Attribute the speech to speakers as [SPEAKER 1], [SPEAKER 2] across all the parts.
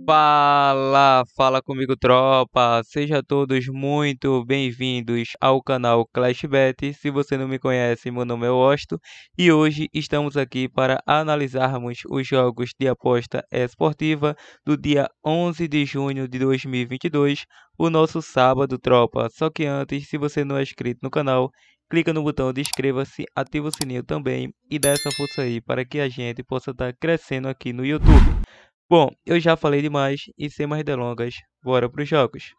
[SPEAKER 1] Fala comigo, tropa! Sejam todos muito bem-vindos ao canal ClashBet. Se você não me conhece, meu nome é Osto e hoje estamos aqui para analisarmos os jogos de aposta esportiva do dia 11 de junho de 2022, o nosso sábado, tropa. Só que antes, se você não é inscrito no canal, clica no botão de inscreva-se, ativa o sininho também e dá essa força aí para que a gente possa estar crescendo aqui no YouTube. Bom, eu já falei demais e sem mais delongas, bora pros jogos.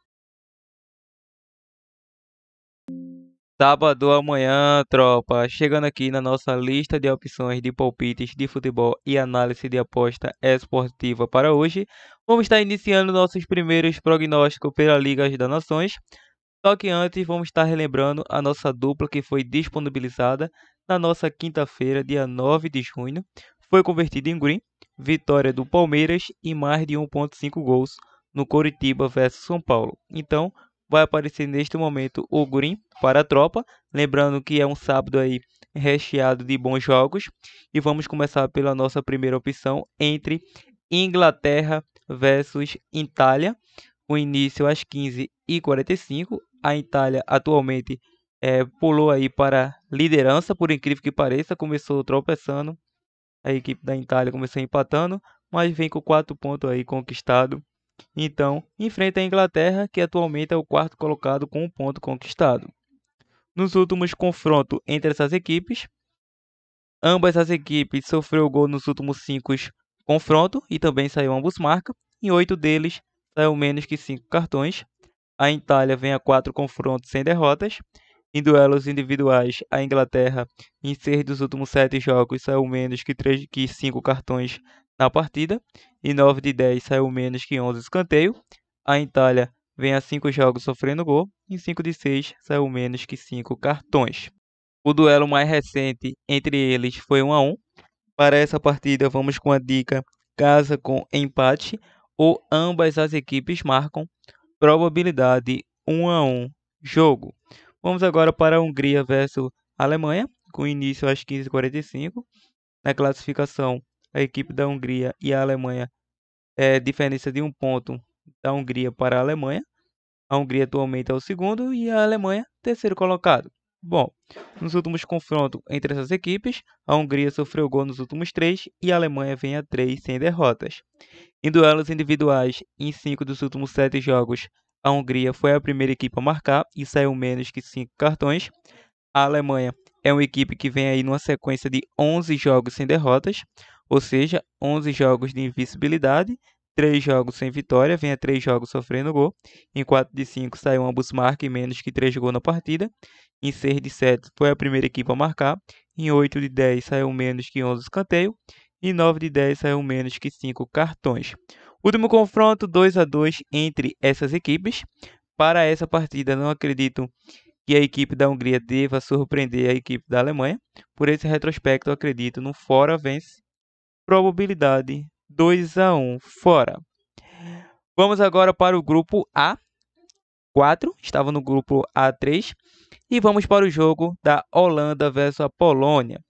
[SPEAKER 1] Sábado amanhã, tropa, chegando aqui na nossa lista de opções de palpites de futebol e análise de aposta esportiva para hoje. Vamos estar iniciando nossos primeiros prognósticos pela Liga das Nações. Só que antes vamos estar relembrando a nossa dupla que foi disponibilizada na nossa quinta-feira, dia 9 de junho. Foi convertida em green, vitória do Palmeiras e mais de 1,5 gols no Coritiba versus São Paulo. Então, vai aparecer neste momento o green para a tropa. Lembrando que é um sábado aí recheado de bons jogos. E vamos começar pela nossa primeira opção entre Inglaterra versus Itália. O início às 15h45. A Itália atualmente pulou aí para liderança, por incrível que pareça, começou tropeçando. A equipe da Itália começou empatando, mas vem com 4 pontos aí conquistado. Então, enfrenta a Inglaterra, que atualmente é o quarto colocado com 1 ponto conquistado. Nos últimos confrontos entre essas equipes, ambas as equipes sofreu gol nos últimos 5 confrontos e também saiu ambos marca. Em 8 deles, saiu menos que 5 cartões. A Itália vem a 4 confrontos sem derrotas. Em duelos individuais, a Inglaterra, em 6 dos últimos 7 jogos, saiu menos que 5 cartões na partida. Em 9 de 10, saiu menos que 11 escanteio. A Itália vem a 5 jogos sofrendo gol. Em 5 de 6, saiu menos que 5 cartões. O duelo mais recente entre eles foi 1-1. Para essa partida, vamos com a dica casa com empate ou ambas as equipes marcam. Probabilidade 1-1 jogo. Vamos agora para a Hungria versus Alemanha, com início às 15h45. Na classificação, a equipe da Hungria e a Alemanha diferença de 1 ponto da Hungria para a Alemanha. A Hungria atualmente é o segundo e a Alemanha terceiro colocado. Bom, nos últimos confrontos entre essas equipes, a Hungria sofreu gol nos últimos 3 e a Alemanha vem a 3 sem derrotas. Em duelos individuais, em 5 dos últimos 7 jogos, a Hungria foi a primeira equipe a marcar e saiu menos que 5 cartões. A Alemanha é uma equipe que vem aí numa sequência de 11 jogos sem derrotas, ou seja, 11 jogos de invencibilidade, 3 jogos sem vitória, vem a 3 jogos sofrendo gol. Em 4 de 5 saiu ambos marca e menos que 3 gols na partida. Em 6 de 7 foi a primeira equipe a marcar. Em 8 de 10 saiu menos que 11 escanteio. E 9 de 10 saiu menos que 5 cartões. Último confronto 2-2 entre essas equipes. Para essa partida, não acredito que a equipe da Hungria deva surpreender a equipe da Alemanha. Por esse retrospecto, acredito no fora vence. Probabilidade 2-1 fora. Vamos agora para o grupo A4. Estava no grupo A3. E vamos para o jogo da Holanda versus a Polônia.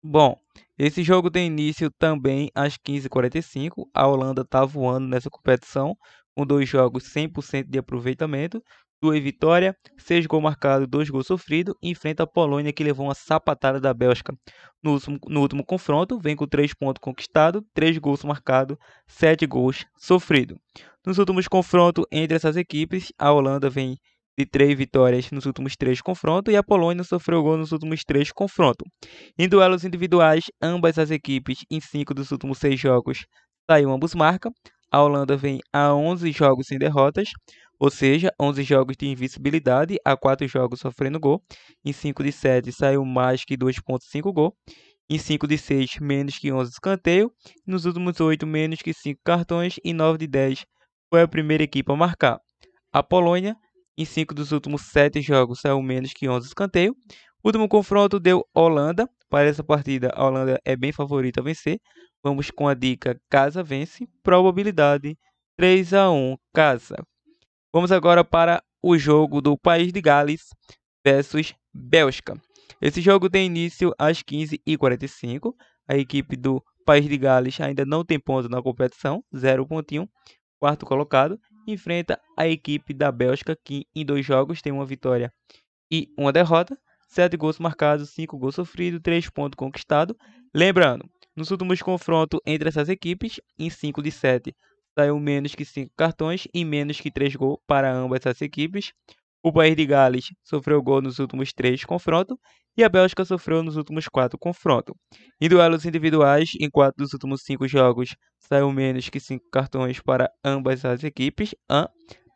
[SPEAKER 1] Bom, esse jogo tem início também às 15h45. A Holanda está voando nessa competição, com 2 jogos 100% de aproveitamento, 2 vitórias, 6 gols marcados, 2 gols sofridos. Enfrenta a Polônia, que levou uma sapatada da Bélgica no último confronto. Vem com 3 pontos conquistados, 3 gols marcados, 7 gols sofridos. Nos últimos confrontos entre essas equipes, a Holanda vem de 3 vitórias nos últimos 3 confrontos e a Polônia sofreu gol nos últimos 3 confrontos. Em duelos individuais, ambas as equipes, em 5 dos últimos 6 jogos, saiu ambos marca. A Holanda vem a 11 jogos sem derrotas, ou seja, 11 jogos de invencibilidade, a 4 jogos sofrendo gol. Em 5 de 7 saiu mais que 2,5 gol. Em 5 de 6, menos que 11 escanteio. Nos últimos 8, menos que 5 cartões. E 9 de 10 foi a primeira equipe a marcar. A Polônia, em 5 dos últimos 7 jogos, saiu menos que 11 escanteio. O último confronto deu Holanda. Para essa partida, a Holanda é bem favorita a vencer. Vamos com a dica casa vence. Probabilidade 3-1 casa. Vamos agora para o jogo do País de Gales versus Bélgica. Esse jogo tem início às 15h45. A equipe do País de Gales ainda não tem ponto na competição, 0 pontinho. Quarto colocado, enfrenta a equipe da Bélgica, que em 2 jogos tem uma vitória e uma derrota. 7 gols marcados, 5 gols sofridos, 3 pontos conquistados. Lembrando, nos últimos confrontos entre essas equipes, em 5 de 7, saiu menos que 5 cartões e menos que 3 gols para ambas essas equipes. O País de Gales sofreu gol nos últimos 3 confrontos e a Bélgica sofreu nos últimos 4 confrontos. Em duelos individuais, em 4 dos últimos 5 jogos, saiu menos que 5 cartões para ambas as equipes,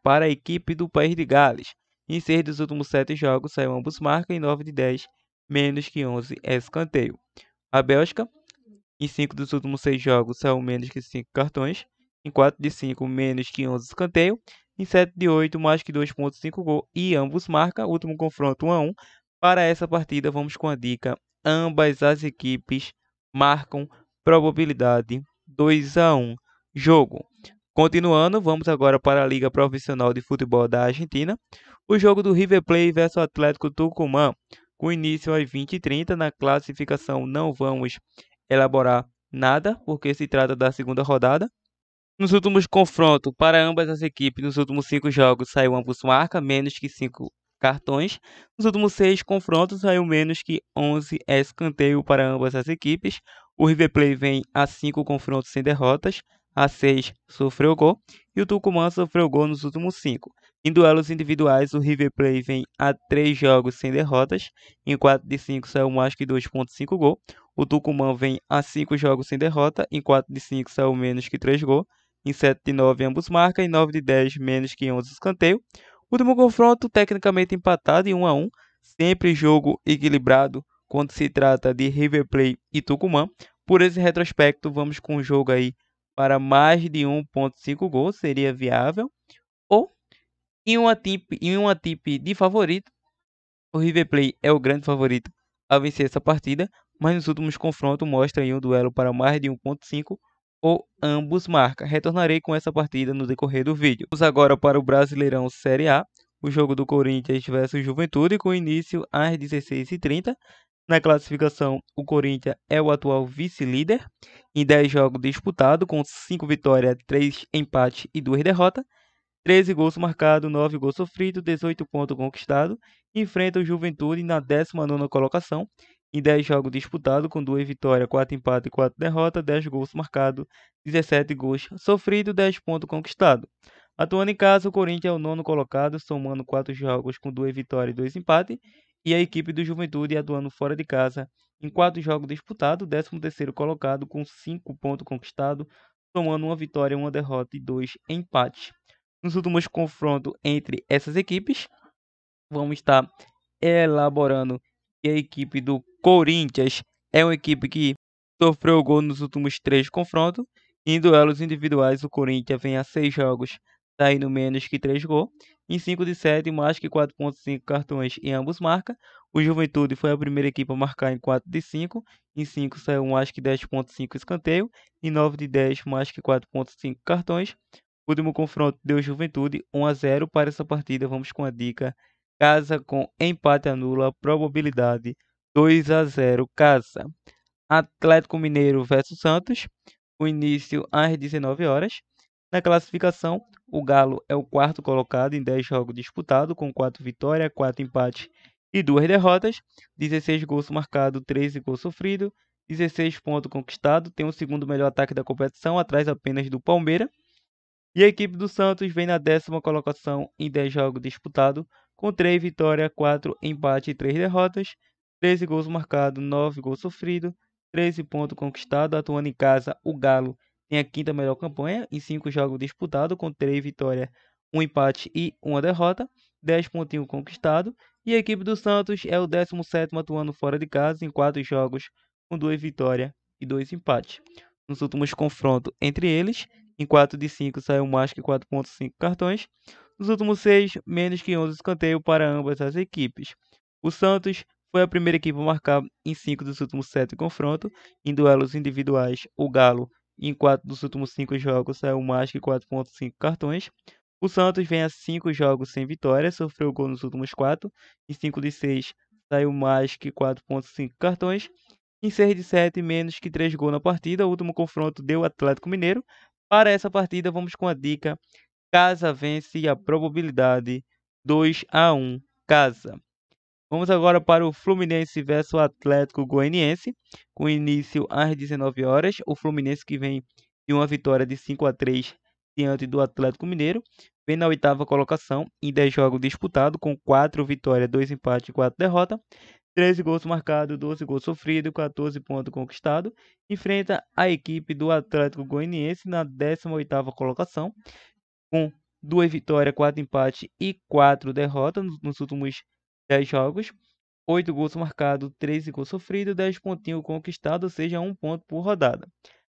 [SPEAKER 1] para a equipe do País de Gales. Em 6 dos últimos 7 jogos, saiu ambos marcas, em 9 de 10, menos que 11 escanteio. A Bélgica, em 5 dos últimos 6 jogos, saiu menos que 5 cartões, em 4 de 5, menos que 11 escanteio, em 7 de 8, mais que 2.5 gol e ambos marcam. Último confronto 1-1. Para essa partida, vamos com a dica: ambas as equipes marcam, probabilidade 2-1. Jogo. Continuando, vamos agora para a Liga Profissional de Futebol da Argentina. O jogo do River Plate versus Atlético Tucumã, com início às 20h30. Na classificação não vamos elaborar nada, porque se trata da segunda rodada. Nos últimos confrontos para ambas as equipes, nos últimos 5 jogos, saiu ambos marca, menos que 5 cartões. Nos últimos 6 confrontos, saiu menos que 11 escanteio para ambas as equipes. O River Plate vem a 5 confrontos sem derrotas, a 6 sofreu gol, e o Tucumã sofreu gol nos últimos 5. Em duelos individuais, o River Plate vem a 3 jogos sem derrotas, em 4 de 5 saiu mais que 2.5 gol. O Tucumã vem a 5 jogos sem derrota, em 4 de 5 saiu menos que 3 gols. Em 7 de 9 ambos marcam, em 9 de 10 menos que 11 escanteio. Último confronto tecnicamente empatado em 1-1, sempre jogo equilibrado quando se trata de River Plate e Tucumã. Por esse retrospecto, vamos com o jogo aí para mais de 1.5 gols, seria viável. Ou em uma tip de favorito, o River Plate é o grande favorito a vencer essa partida, mas nos últimos confrontos mostra aí um duelo para mais de 1.5 ou ambos marcam. Retornarei com essa partida no decorrer do vídeo. Vamos agora para o Brasileirão Série A, o jogo do Corinthians versus Juventude, com início às 16h30. Na classificação, o Corinthians é o atual vice-líder, em 10 jogos disputados, com 5 vitórias, 3 empates e 2 derrotas. 13 gols marcados, 9 gols sofridos, 18 pontos conquistados. Enfrenta o Juventude na 19ª colocação, em 10 jogos disputados, com 2 vitórias, 4 empates e 4 derrotas, 10 gols marcados, 17 gols sofridos, 10 pontos conquistados. Atuando em casa, o Corinthians é o 9º colocado, somando 4 jogos com 2 vitórias e 2 empates. E a equipe do Juventude atuando fora de casa, em 4 jogos disputados, 13º colocado, com 5 pontos conquistados, somando 1 vitória, 1 derrota e 2 empates. Nos últimos confrontos entre essas equipes, vamos estar elaborando que a equipe do Corinthians é uma equipe que sofreu gol nos últimos 3 confrontos. Em duelos individuais, o Corinthians vem a 6 jogos, saindo menos que 3 gols. Em 5 de 7, mais que 4.5 cartões e ambos marcam. O Juventude foi a primeira equipe a marcar em 4 de 5. Em 5 saiu mais que 10.5 escanteio. Em 9 de 10, mais que 4.5 cartões. O último confronto deu Juventude 1-0. Para essa partida, vamos com a dica: casa com empate anula, probabilidade 2-0 casa. Atlético Mineiro versus Santos, o início às 19 horas. Na classificação, o Galo é o 4º colocado em 10 jogos disputados, com 4 vitórias, 4 empates e 2 derrotas. 16 gols marcados, 13 gols sofridos, 16 pontos conquistados. Tem o 2º melhor ataque da competição, atrás apenas do Palmeiras. E a equipe do Santos vem na 10ª colocação em 10 jogos disputados, com 3 vitórias, 4 empates e 3 derrotas. 13 gols marcados, 9 gols sofridos, 13 pontos conquistados. Atuando em casa, o Galo tem a 5ª melhor campanha em 5 jogos disputados, com 3 vitórias, 1 empate e 1 derrota, 10 pontinhos conquistados. E a equipe do Santos é o 17º atuando fora de casa em 4 jogos, com 2 vitórias e 2 empates. Nos últimos confrontos entre eles, em 4 de 5 saiu mais que 4.5 cartões. Nos últimos 6, menos que 11 escanteios para ambas as equipes. O Santos foi a primeira equipe a marcar em 5 dos últimos 7 confrontos. Em duelos individuais, o Galo, em 4 dos últimos 5 jogos, saiu mais que 4.5 cartões. O Santos vem a 5 jogos sem vitória, sofreu gol nos últimos 4. Em 5 de 6, saiu mais que 4.5 cartões. Em 6 de 7, menos que 3 gols na partida. O último confronto deu Atlético Mineiro. Para essa partida, vamos com a dica Casa vence e a probabilidade 2-1 Casa. Vamos agora para o Fluminense versus o Atlético Goianiense, com início às 19 horas. O Fluminense que vem de uma vitória de 5-3 diante do Atlético Mineiro, vem na oitava colocação em 10 jogos disputados, com 4 vitórias, 2 empates e 4 derrotas. 13 gols marcados, 12 gols sofridos, 14 pontos conquistados. Enfrenta a equipe do Atlético Goianiense na 18ª colocação, com 2 vitórias, 4 empates e 4 derrotas nos últimos 10 jogos. 8 gols marcados, 13 gols sofridos, 10 pontinhos conquistados, ou seja, 1 ponto por rodada.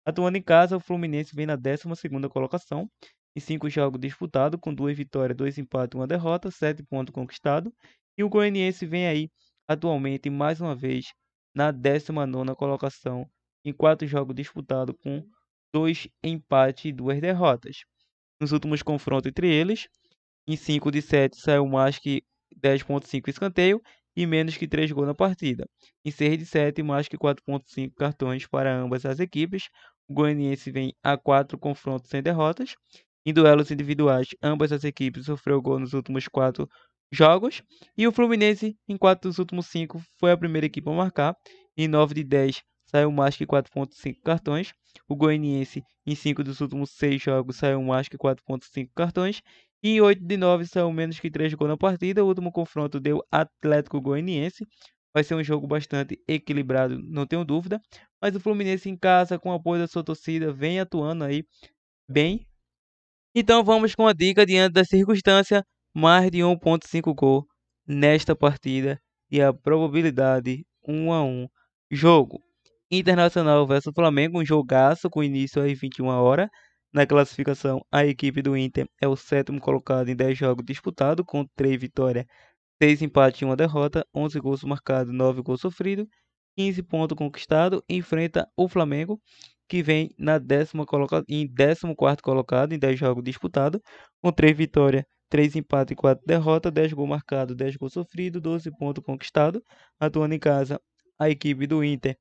[SPEAKER 1] Atuando em casa, o Fluminense vem na 12ª colocação, em 5 jogos disputados, com 2 vitórias, 2 empates e 1 derrota, 7 pontos conquistados. E o Goianiense vem aí, atualmente, mais uma vez, na 19ª colocação, em 4 jogos disputados, com 2 empates e 2 derrotas. Nos últimos confrontos entre eles, em 5 de 7 saiu mais que 10,5 escanteio e menos que 3 gols na partida. Em 6 de 7, mais que 4,5 cartões para ambas as equipes. O Goianiense vem a 4 confrontos sem derrotas. Em duelos individuais, ambas as equipes sofreram gol nos últimos 4 jogos. E o Fluminense, em 4 dos últimos 5, foi a primeira equipe a marcar. Em 9 de 10, saiu mais que 4,5 cartões. O Goianiense, em 5 dos últimos 6 jogos, saiu mais que 4,5 cartões. E em 8 de 9 saiu menos que 3 gols na partida. O último confronto deu Atlético Goianiense. Vai ser um jogo bastante equilibrado, não tenho dúvida. Mas o Fluminense em casa, com o apoio da sua torcida, vem atuando aí bem. Então vamos com a dica diante da circunstância, mais de 1,5 gol nesta partida e a probabilidade 1-1 jogo. Internacional versus Flamengo, um jogaço com início às 21 horas. Na classificação, a equipe do Inter é o 7º colocado em 10 jogos disputados, com 3 vitórias, 6 empates e 1 derrota, 11 gols marcados, 9 gols sofridos, 15 pontos conquistados. Enfrenta o Flamengo, que vem em 14º colocado em 10 jogos disputados, com 3 vitórias, 3 empates e 4 derrotas, 10 gols marcados, 10 gols sofridos, 12 pontos conquistados. Atuando em casa, a equipe do Inter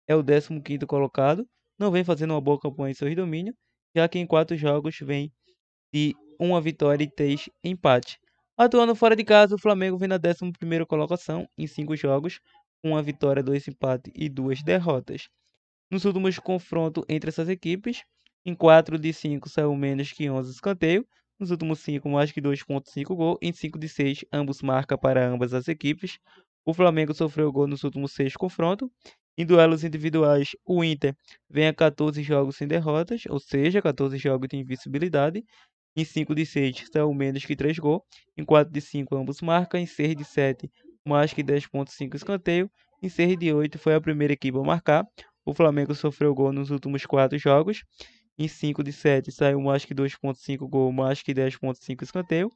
[SPEAKER 1] é o 15º colocado, não vem fazendo uma boa campanha em seus domínios, já que em 4 jogos vem de 1 vitória e 3 empates. Atuando fora de casa, o Flamengo vem na 11ª colocação em 5 jogos, com 1 vitória, 2 empates e 2 derrotas. Nos últimos confrontos entre essas equipes, em 4 de 5 saiu menos que 11 escanteios, nos últimos 5 mais que 2,5 gol, em 5 de 6 ambos marcam para ambas as equipes. O Flamengo sofreu gol nos últimos 6 confrontos. Em duelos individuais, o Inter vem a 14 jogos sem derrotas, ou seja, 14 jogos de invencibilidade. Em 5 de 6 saiu menos que 3 gols. Em 4 de 5 ambos marcam. Em 6 de 7 mais que 10,5 escanteio. Em 6 de 8 foi a primeira equipe a marcar. O Flamengo sofreu gol nos últimos 4 jogos. Em 5 de 7 saiu mais que 2,5 gol, mais que 10,5 escanteio.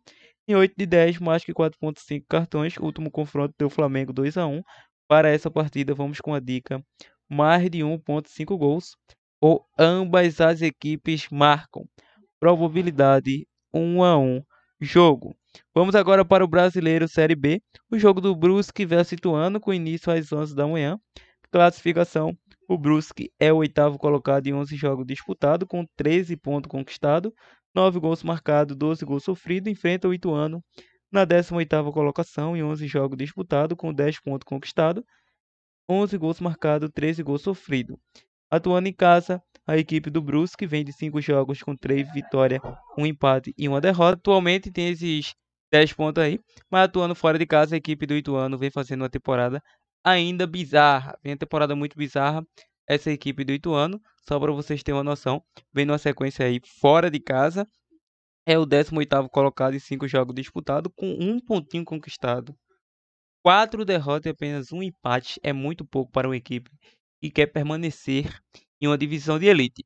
[SPEAKER 1] Em 8 de 10, mais que 4,5 cartões. O último confronto deu Flamengo 2-1. Para essa partida, vamos com a dica mais de 1,5 gols ou ambas as equipes marcam. Probabilidade 1-1 jogo. Vamos agora para o Brasileiro Série B. O jogo do Brusque versus Ituano, com início às 11 da manhã. Classificação: o Brusque é o 8º colocado em 11 jogos disputados, com 13 pontos conquistados, 9 gols marcados, 12 gols sofridos. Enfrenta o Ituano na 18ª colocação em 11 jogos disputados, com 10 pontos conquistados, 11 gols marcados, 13 gols sofridos. Atuando em casa, a equipe do Brusque vem de 5 jogos com 3 vitórias, 1 empate e 1 derrota. Atualmente tem esses 10 pontos aí, mas atuando fora de casa, a equipe do Ituano vem fazendo uma temporada ainda bizarra. Vem uma temporada muito bizarra essa equipe do Ituano, só para vocês terem uma noção. Vem numa sequência aí fora de casa, é o 18º colocado em 5 jogos disputados, com 1 pontinho conquistado. 4 derrotas e apenas 1 empate é muito pouco para uma equipe que quer permanecer em uma divisão de elite.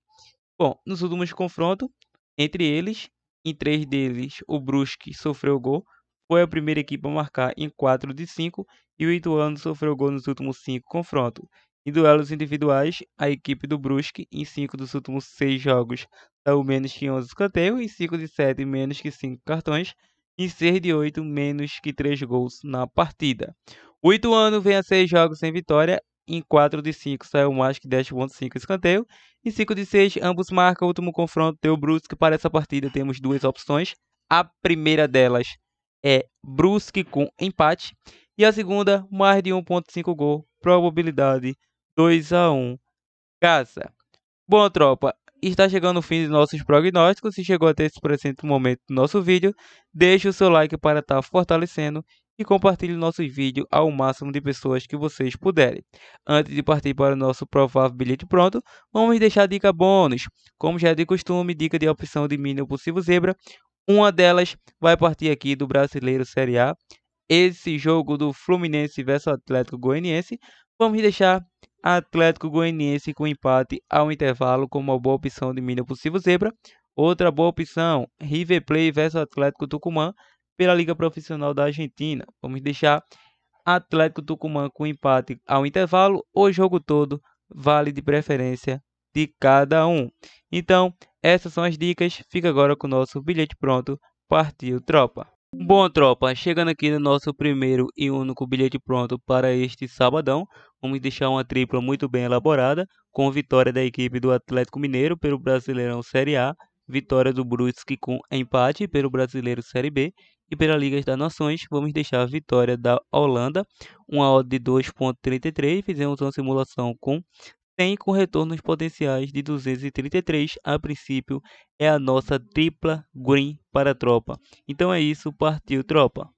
[SPEAKER 1] Bom, nos últimos confrontos, entre eles, em 3 deles, o Brusque sofreu gol, foi a primeira equipe a marcar em 4 de 5 e o Ituano sofreu gol nos últimos 5 confrontos. Em duelos individuais, a equipe do Brusque, em 5 dos últimos 6 jogos, saiu menos que 11 escanteios, em 5 de 7, menos que 5 cartões, em 6 de 8, menos que 3 gols na partida. O Ituano vem a 6 jogos sem vitória, Em 4 de 5 saiu mais que 10,5 escanteio. Em 5 de 6, ambos marcam. Último confronto deu Brusque. Para essa partida temos duas opções. A primeira delas é Brusque com empate. E a segunda, mais de 1,5 gol. Probabilidade 2-1. Casa. Bom, tropa, está chegando o fim de nossos prognósticos. Se chegou até esse presente momento do nosso vídeo, deixe o seu like para estar fortalecendo e compartilhe nossos vídeos ao máximo de pessoas que vocês puderem. Antes de partir para o nosso provável bilhete pronto, vamos deixar dica bônus. Como já é de costume, dica de opção de mínimo possível zebra. Uma delas vai partir aqui do Brasileiro Série A. Esse jogo do Fluminense versus Atlético Goianiense, vamos deixar Atlético Goianiense com empate ao intervalo como uma boa opção de mínimo possível zebra. Outra boa opção, River Plate versus Atlético Tucumã pela Liga Profissional da Argentina. Vamos deixar Atlético Tucumã com empate ao intervalo. O jogo todo vale de preferência de cada um. Então, essas são as dicas. Fica agora com o nosso bilhete pronto. Partiu, tropa! Bom, tropa, chegando aqui no nosso primeiro e único bilhete pronto para este sabadão, vamos deixar uma tripla muito bem elaborada, com vitória da equipe do Atlético Mineiro pelo Brasileirão Série A, vitória do Brusque com empate pelo Brasileiro Série B, e pela Liga das Nações, vamos deixar a vitória da Holanda, uma odd de 2,33, fizemos uma simulação com 100 com retornos potenciais de 233. A princípio é a nossa tripla green para a tropa. Então é isso, partiu, tropa!